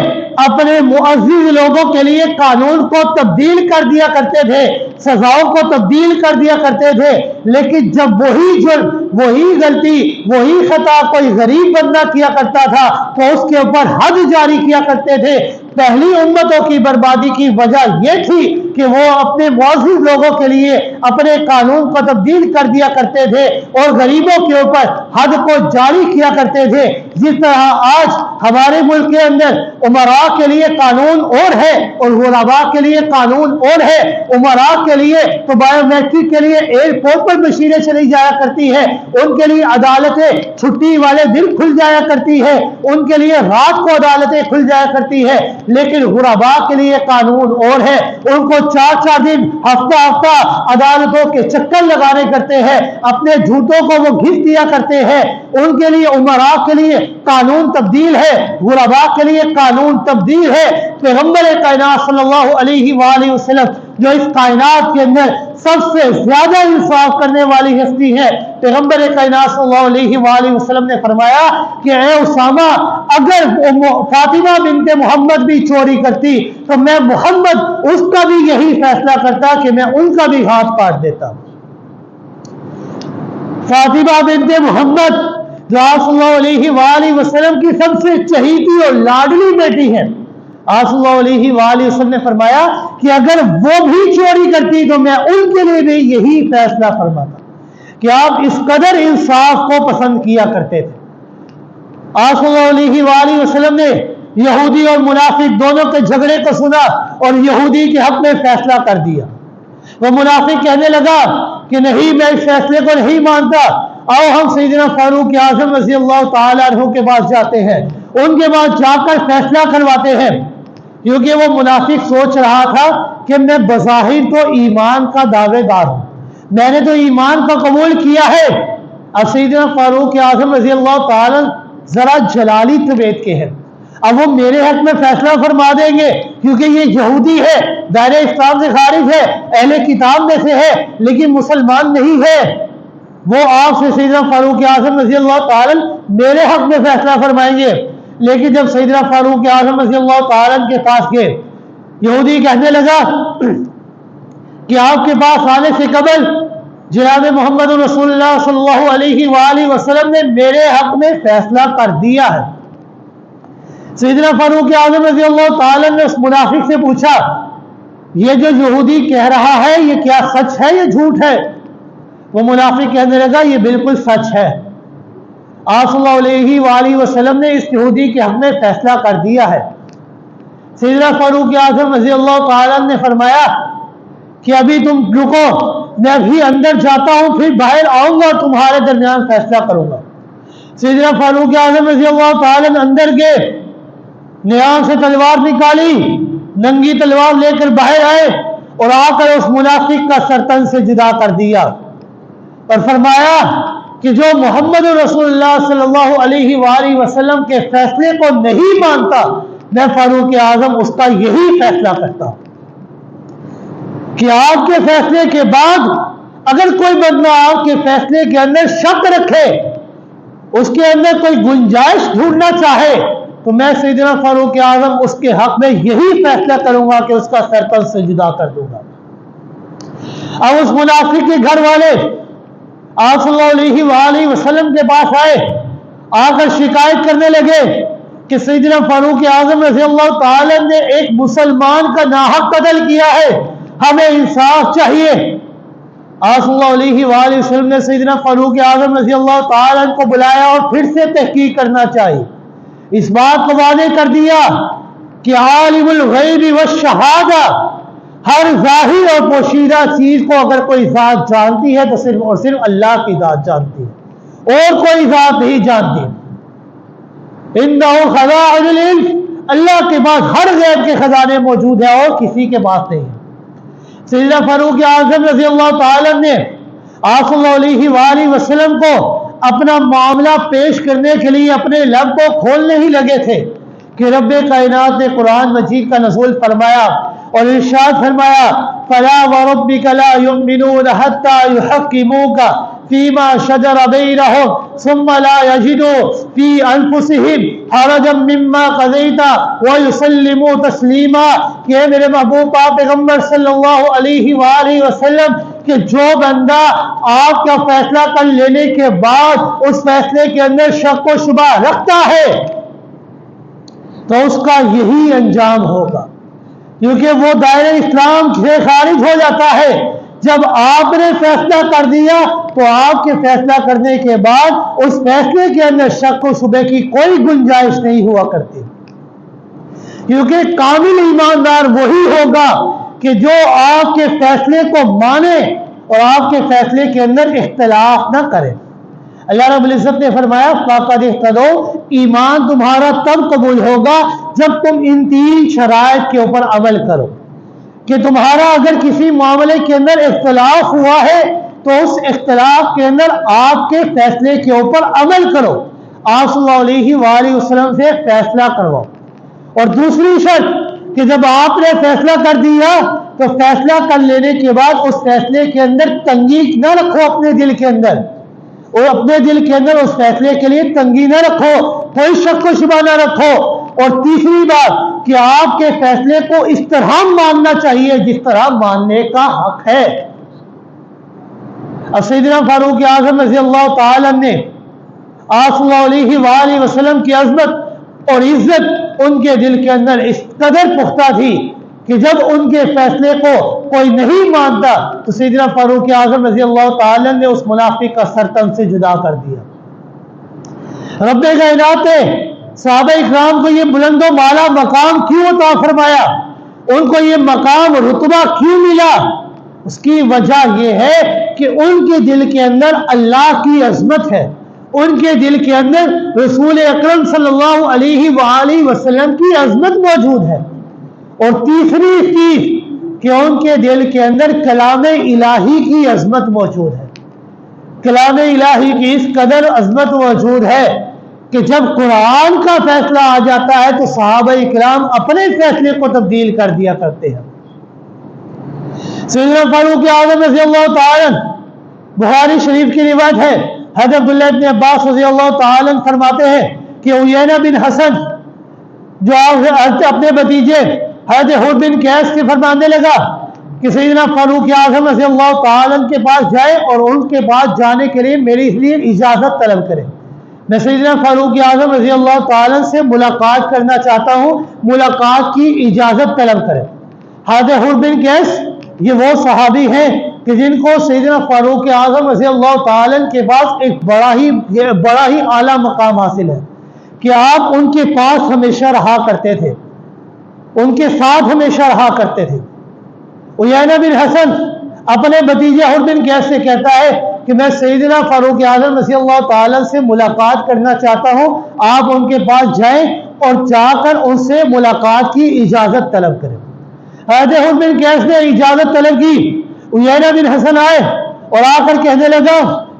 اپنے معزز لوگوں کے لیے قانون کو تبدیل کر دیا کرتے تھے، سزاؤں کو تبدیل کر دیا کرتے تھے. لیکن جب وہی جرم، وہی غلطی، وہی خطا کوئی غریب بندہ کیا کرتا تھا تو اس کے اوپر حد جاری کیا کرتے تھے. پہلی امتوں کی بربادی کی وجہ یہ تھی کہ وہ اپنے معزز لوگوں کے لیے اپنے قانون کو تبدیل کر دیا کرتے تھے اور غریبوں کے اوپر حد کو جاری کیا کرتے تھے. جس طرح آج ہمارے ملک کے اندر امراء کے لیے قانون اور ہے اور غرباء کے لیے قانون اور ہے. امراء کے لیے تو بایو میٹرک کے لیے ایئرپورٹ پر مشینیں چلی جایا کرتی ہے، ان کے لیے عدالتیں چھٹی والے دن کھل جایا کرتی ہے، ان کے لیے رات کو عدالتیں کھل جایا کرتی ہے. لیکن غرباء کے لیے قانون اور ہے، ان کو 4 دن ہفتہ ہفتہ عدالتوں کے چکر لگانے کرتے ہیں، اپنے جھوٹوں کو وہ گھس دیا کرتے ہیں. ان کے لیے امراء کے لیے قانون تبدیل ہے، غرباء کے لیے قانون تبدیل ہے. پیغمبر کائنات صلی اللہ علیہ وآلہ وسلم جو اس کائنات کے اندر سب سے زیادہ انصاف کرنے والی ہستی ہے، پیغمبر کائنات صلی اللہ علیہ وآلہ وسلم نے فرمایا کہ اے اسامہ، اگر فاطمہ بنت محمد بھی چوری کرتی تو میں محمد اس کا بھی یہی فیصلہ کرتا کہ میں ان کا بھی ہاتھ کاٹ دیتا. فاطمہ بنت محمد جو آپ صلی اللہ علیہ وآلہ وسلم کی سب سے چہیتی اور لاڈلی بیٹی ہے، آپ صلی اللہ علیہ وآلہ وسلم نے فرمایا کہ اگر وہ بھی چوری کرتی تو میں ان کے لیے بھی یہی فیصلہ فرماتا. کہ آپ اس قدر انصاف کو پسند کیا کرتے تھے. آپ صلی اللہ علیہ وآلہ وسلم نے یہودی اور منافق دونوں کے جھگڑے کو سنا اور یہودی کے حق میں فیصلہ کر دیا. وہ منافق کہنے لگا کہ نہیں، میں اس فیصلے کو نہیں مانتا، آؤ ہم سیدنا فاروق اعظم رضی اللہ تعالیٰ عنہ کے پاس جاتے ہیں، ان کے پاس جا کر فیصلہ کرواتے ہیں. کیونکہ وہ منافق سوچ رہا تھا کہ میں بظاہر تو ایمان کا دعوے دار ہوں، میں نے تو ایمان کو قبول کیا ہے. اب سیدنا فاروق اعظم رضی اللہ تعالیٰ ذرا جلالی طبیعت کے ہیں، اب وہ میرے حق میں فیصلہ فرما دیں گے کیونکہ یہ یہودی ہے، دائرہ اسلام سے خارج ہے، اہل کتاب میں سے ہے لیکن مسلمان نہیں ہے، وہ آپ سے سیدنا فاروق اعظم رضی اللہ تعالیٰ میرے حق میں فیصلہ فرمائیں گے۔ لیکن جب سیدنا فاروق اعظم رضی اللہ تعالیٰ کے پاس گئے، یہودی کہنے لگا کہ آپ کے پاس آنے سے قبل جناب محمد رسول اللہ صلی اللہ علیہ وآلہ وسلم نے میرے حق میں فیصلہ کر دیا ہے۔ سیدنا فاروق اعظم رضی اللہ تعالیٰ نے اس منافق سے پوچھا، یہ جو یہودی کہہ رہا ہے یہ کیا سچ ہے یا جھوٹ ہے؟ وہ منافق کہنے لگا یہ بالکل سچ ہے، آپ صلی اللہ علیہ وآلہ وسلم نے اس یہودی کے حق میں فیصلہ کر دیا ہے۔ سیدنا فاروق اعظم رضی اللہ تعالیٰ نے فرمایا کہ ابھی تم رکو، میں ابھی اندر جاتا ہوں، پھر باہر آؤں گا اور تمہارے درمیان فیصلہ کروں گا۔ سیدنا فاروق اعظم رضی اللہ تعالیٰ اندر گئے، نیام سے تلوار نکالی، ننگی تلوار لے کر باہر آئے اور آ کر اس منافق کا سرتن سے جدا کر دیا اور فرمایا کہ جو محمد رسول اللہ صلی اللہ علیہ وآلہ وسلم کے فیصلے کو نہیں مانتا، میں فاروق اعظم اس کا یہی فیصلہ کرتا ہوں کہ آپ کے فیصلے کے بعد اگر کوئی بندہ آپ کے فیصلے کے اندر شک رکھے، اس کے اندر کوئی گنجائش ڈھونڈنا چاہے، تو میں سیدنا فاروق اعظم اس کے حق میں یہی فیصلہ کروں گا کہ اس کا سرتن سے جدا کر دوں گا۔ اب اس منافق کے گھر والے آپ صلی اللہ علیہ وآلہ وسلم کے پاس آئے، آ کر شکایت کرنے لگے کہ سیدنا فاروق اعظم رضی اللہ تعالی نے ایک مسلمان کا ناحق قتل کیا ہے، ہمیں انصاف چاہیے۔ آپ صلی اللہ علیہ وآلہ وسلم نے سیدنا فاروق اعظم رضی اللہ تعالیٰ کو بلایا اور پھر سے تحقیق کرنا چاہیے، اس بات کو واضح کر دیا کہ عالم الغیب والشہادہ، ہر ظاہر اور پوشیدہ چیز کو اگر کوئی ذات جانتی ہے تو صرف اور صرف اللہ کی ذات جانتی ہے، اور کوئی ذات نہیں جانتی۔ انہ خزائن العلم، اللہ کے پاس ہر غیب کے خزانے موجود ہیں اور کسی کے پاس نہیں ہے۔ سیدنا فاروق اعظم رضی اللہ تعالی نے آپ صلی اللہ علیہ وآلہ وسلم کو اپنا معاملہ پیش کرنے کے لیے اپنے لب کو کھولنے ہی لگے تھے کہ رب کائنات نے قرآن مجید کا نزول فرمایا اور ارشاد فرمایا فَلَا وَرَبِّكَ لَا يُؤْمِنُونَ حَتَّى يُحَكِّمُوكَ فِيمَا شَجَرَ بَيْنَهُمْ ثُمَّ لَا يَجِدُوا فِي أَنفُسِهِمْ حَرَجًا مِّمَّا قَضَيْتَ وَيُسَلِّمُوا تَسْلِيمًا کہ میرے محبوب پاک پیغمبر صلی اللہ علیہ وآلہ وسلم کہ جو بندہ آپ کا فیصلہ کر لینے کے بعد اس فیصلے کے اندر شک و شبہ رکھتا ہے تو اس کا یہی انجام ہوگا، کیونکہ وہ دائرہ اسلام سے خارج ہو جاتا ہے۔ جب آپ نے فیصلہ کر دیا تو آپ کے فیصلہ کرنے کے بعد اس فیصلے کے اندر شک و شبہ کی کوئی گنجائش نہیں ہوا کرتی، کیونکہ کامل ایماندار وہی ہوگا کہ جو آپ کے فیصلے کو مانے اور آپ کے فیصلے کے اندر اختلاف نہ کرے۔ اللہ رب العزت نے فرمایا فَقَدِ اهْتَدَوْا، ایمان تمہارا تب قبول ہوگا جب تم ان تین شرائط کے اوپر عمل کرو کہ تمہارا اگر کسی معاملے کے اندر اختلاف ہوا ہے تو اس اختلاف کے اندر آپ کے فیصلے کے اوپر عمل کرو، آپ صلی اللہ علیہ وآلہ وسلم سے فیصلہ کرواؤ۔ اور دوسری شرط کہ جب آپ نے فیصلہ کر دیا تو فیصلہ کر لینے کے بعد اس فیصلے کے اندر تنگی نہ رکھو اپنے دل کے اندر، اور اپنے دل کے اندر اس فیصلے کے لیے تنگی نہ رکھو، کوئی شک و شبہ نہ رکھو۔ اور تیسری بات کہ آپ کے فیصلے کو اس طرح ماننا چاہیے جس طرح ماننے کا حق ہے۔ اب سیدنا فاروق اعظم رضی اللہ تعالی نے آپ صلی اللہ علیہ وآلہ وسلم کی عظمت اور عزت ان کے دل کے اندر اس قدر پختہ تھی کہ جب ان کے فیصلے کو کوئی نہیں مانتا تو سیدنا فاروق اعظم رضی اللہ تعالی نے اس منافق کا سرتن سے جدا کر دیا۔ رب کائنات نے صحابہ اکرام کو یہ بلند و بالا مقام کیوں عطا فرمایا، ان کو یہ مقام رتبہ کیوں ملا؟ اس کی وجہ یہ ہے کہ ان کے دل کے اندر اللہ کی عظمت ہے، ان کے دل کے اندر رسول اکرم صلی اللہ علیہ وآلہ وسلم کی عظمت موجود ہے۔ اور تیسری چیز کہ ان کے دل کے اندر کلام الہی کی عظمت موجود ہے، کلام الہی کی اس قدر عظمت موجود ہے کہ جب قرآن کا فیصلہ آ جاتا ہے تو صحابہ کرام اپنے فیصلے کو تبدیل کر دیا کرتے ہیں. سیدنا فاروق اعظم رضی اللہ تعالی بخاری شریف کی روایت ہے، حضرت عبداللہ ابن عباس رضی اللہ تعالی فرماتے ہیں کہ عیینہ بن حسن جو اپنے بھتیجے حضرت حور بن قیس سے فرمانے لگا کہ سیدنا فاروق اعظم رضی اللہ تعالی کے پاس جائے اور ان کے پاس جانے کے لیے میری اس لیے اجازت طلب کرے. میں سیدنا فاروق اعظم رضی اللہ تعالی سے ملاقات کرنا چاہتا ہوں، ملاقات کی اجازت طلب کرے. حضرت حور بن قیس یہ وہ صحابی ہیں کہ جن کو سیدنا فاروق اعظم رضی اللہ تعالی کے پاس ایک بڑا ہی اعلیٰ مقام حاصل ہے کہ آپ ان کے پاس ہمیشہ رہا کرتے تھے، ان کے ساتھ ہمیشہ رہا کرتے تھے. عیینہ بن حسن اپنے بھتیجے حور بن قیس سے کہتا ہے کہ میں سیدنا فاروق اعظم رضی اللہ تعالی سے ملاقات کرنا چاہتا ہوں، آپ ان کے پاس جائیں اور جا کر ان سے ملاقات کی اجازت طلب کریں. حضرت حور بن قیس نے اجازت طلب کی. عیینہ بن حسن آئے اور آ کر کہنے لگا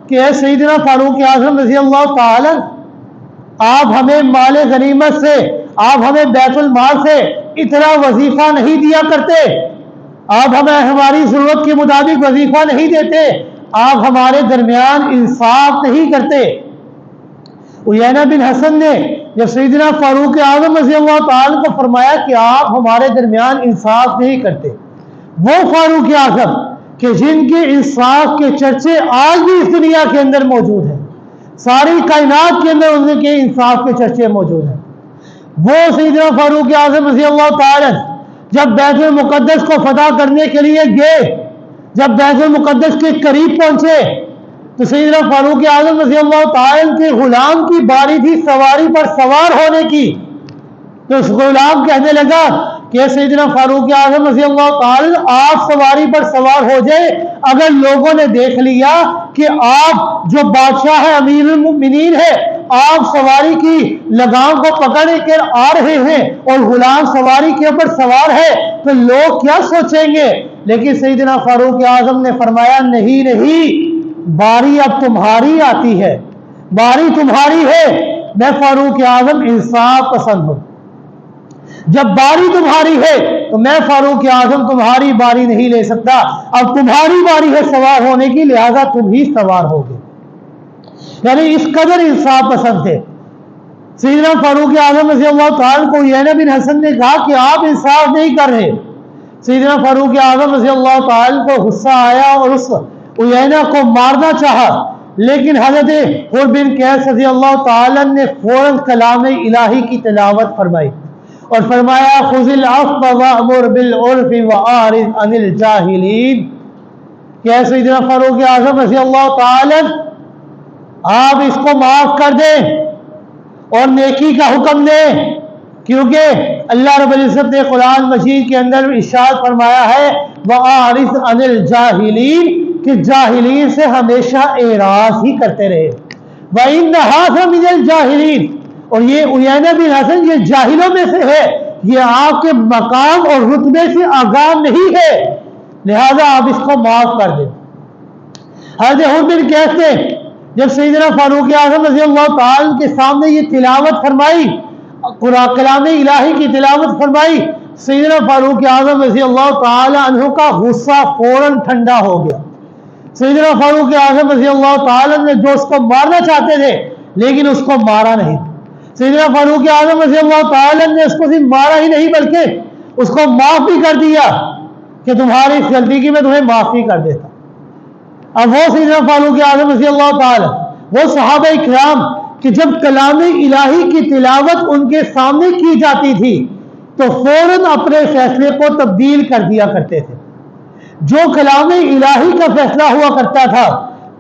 کہ اے سیدنا فاروق اعظم رضی اللہ تعالی، آپ ہمیں مال غنیمت سے، آپ ہمیں بیت المال سے اتنا وظیفہ نہیں دیا کرتے، آپ ہمیں ہماری ضرورت کے مطابق وظیفہ نہیں دیتے، آپ ہمارے درمیان انصاف نہیں کرتے. عیینہ بن حسن نے جب سیدنا فاروق اعظم رضی اللہ تعالی کو فرمایا کہ آپ ہمارے درمیان انصاف نہیں کرتے، وہ فاروق اعظم کہ جن کے انصاف کے چرچے آج بھی اس دنیا کے اندر موجود ہیں، ساری کائنات کے اندر ان کے انصاف کے چرچے موجود ہیں، وہ سیدنا فاروق اعظم رضی اللہ تعالی جب بیت المقدس کو فتح کرنے کے لیے گئے، جب بیت المقدس کے قریب پہنچے تو سیدنا فاروق اعظم رضی اللہ تعالی کے غلام کی باری تھی سواری پر سوار ہونے کی. تو اس غلام کہنے لگا کہ سیدنا فاروق اعظم رضی اللہ تعالی آپ سواری پر سوار ہو جائے، اگر لوگوں نے دیکھ لیا کہ آپ جو بادشاہ ہے، امیر المؤمنین ہے، آپ سواری کی لگام کو پکڑ کر آ رہے ہیں اور غلام سواری کے اوپر سوار ہے تو لوگ کیا سوچیں گے. لیکن سیدنا فاروق اعظم نے فرمایا نہیں، باری اب تمہاری آتی ہے، باری تمہاری ہے. میں فاروق اعظم انصاف پسند ہوں، جب باری تمہاری ہے تو میں فاروق اعظم تمہاری باری نہیں لے سکتا، اب تمہاری باری ہے سوار ہونے کی، لہذا تم ہی سوار ہوگے. یعنی اس قدر انصاف پسند تھے. سیدنا فاروق اعظم رضی اللہ تعالی کو عیینہ بن حسن نے کہا کہ آپ انصاف نہیں کر رہے. سیدنا فاروق اعظم رضی اللہ تعالی کو غصہ آیا اور اس عیینہ کو مارنا چاہا، لیکن حضرت حور بن قیس رضی اللہ تعالی نے فوراً کلام الہی کی تلاوت فرمائی اور فرمایا خذ العفو وامر بالعرف واعرض عن الجاہلین. کہ سیدنا فاروق اعظم رضی اللہ تعالی آپ اس کو معاف کر دیں اور نیکی کا حکم دیں، کیونکہ اللہ رب العزت نے قرآن مجید کے اندر ارشاد فرمایا ہے وَأَعْرِضْ عَنِ الْجَاهِلِينَ کہ جاہلین سے ہمیشہ اعراض ہی کرتے رہے. وَإِنَّ هَذَا مِنَ الْجَاهِلِينَ اور یہ عیینہ بن حسن یہ جاہلوں میں سے ہے، یہ آپ کے مقام اور رتبے سے آگاہ نہیں ہے، لہذا آپ اس کو معاف کر دیں. حضرت حور بن قیس نے جب سیدنا فاروق اعظم رضی اللہ تعالی کے سامنے یہ تلاوت فرمائی، کلام الہی کی تلاوت فرمائی، سیدنا فاروق اعظم رضی اللہ تعالی عنہ کا غصہ فوراً ٹھنڈا ہو گیا. سیدنا فاروق اعظم رضی اللہ تعالی نے جو اس کو مارنا چاہتے تھے لیکن اس کو مارا نہیں. سیدنا فاروق اعظم رضی اللہ تعالی نے اس کو صرف مارا ہی نہیں بلکہ اس کو معاف بھی کر دیا کہ تمہاری اس غلطی کی میں تمہیں معافی کر دیتا. اب وہ سیدنا فاروق اعظم رضی اللہ تعالی وہ صحابہ کرام کہ جب کلام الہی کی تلاوت ان کے سامنے کی جاتی تھی تو فوراً اپنے فیصلے کو تبدیل کر دیا کرتے تھے. جو کلام الہی کا فیصلہ ہوا کرتا تھا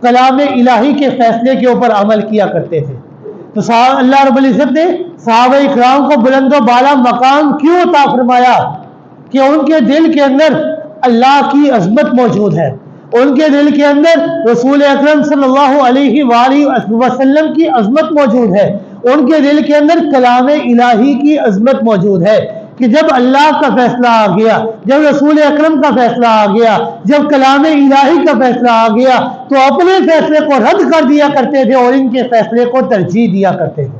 کلام الہی کے فیصلے کے اوپر عمل کیا کرتے تھے. تو اللہ رب العزت نے صحابہ کرام کو بلند و بالا مقام کیوں عطا فرمایا کہ ان کے دل کے اندر اللہ کی عظمت موجود ہے، ان کے دل کے اندر رسول اکرم صلی اللہ علیہ وآلہ وسلم کی عظمت موجود ہے، ان کے دل کے اندر کلام الہی کی عظمت موجود ہے کہ جب اللہ کا فیصلہ آ گیا، جب رسول اکرم کا فیصلہ آ گیا، جب کلام الہی کا فیصلہ آ گیا تو اپنے فیصلے کو رد کر دیا کرتے تھے اور ان کے فیصلے کو ترجیح دیا کرتے تھے.